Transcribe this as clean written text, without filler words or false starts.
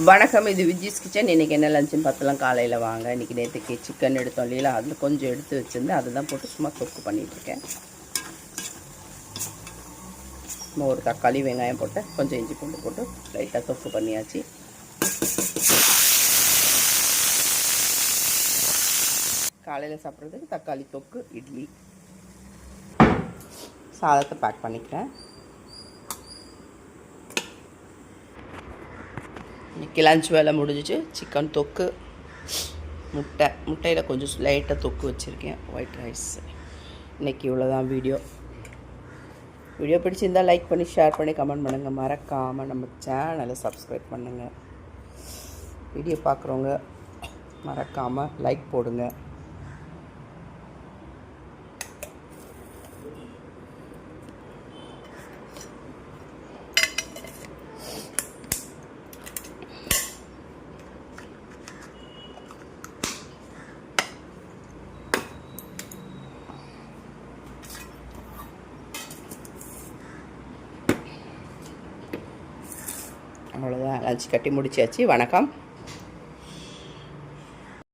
வணக்கம், இது விஜிஸ் கிச்சன். இன்றைக்கி என்ன லஞ்சுன்னு பார்த்தலாம். காலையில் வாங்க. இன்றைக்கி நேற்றுக்கு சிக்கன் எடுத்தோம் இல்லையா, அதில் கொஞ்சம் எடுத்து வச்சுருந்து அதை தான் போட்டு சும்மா தொக்கு பண்ணிகிட்ருக்கேன். சும்மா ஒரு தக்காளி வெங்காயம் போட்டு கொஞ்சம் இஞ்சி பூண்டு போட்டு லைட்டாக தொக்கு பண்ணியாச்சு. காலையில் சாப்பிட்றதுக்கு தக்காளி தொக்கு, இட்லி. சாதத்தை பேக் பண்ணிக்கிறேன். இன்றைக்கி லஞ்ச் வேலை முடிஞ்சிச்சு. சிக்கன் தொக்கு, முட்டையில் கொஞ்சம் லைட்டாக தொக்கு வச்சுருக்கேன். White rice. இன்றைக்கி இவ்வளோதான் வீடியோ பிடிச்சிருந்தால் லைக் பண்ணி ஷேர் பண்ணி கமெண்ட் பண்ணுங்கள். மறக்காமல் நம்ம சேனலை சப்ஸ்கிரைப் பண்ணுங்கள். வீடியோ பார்க்குறவங்க மறக்காமல் லைக் போடுங்க. அவ்வளோதான், லஞ்ச் கட்டி முடிச்சாச்சு. வணக்கம்.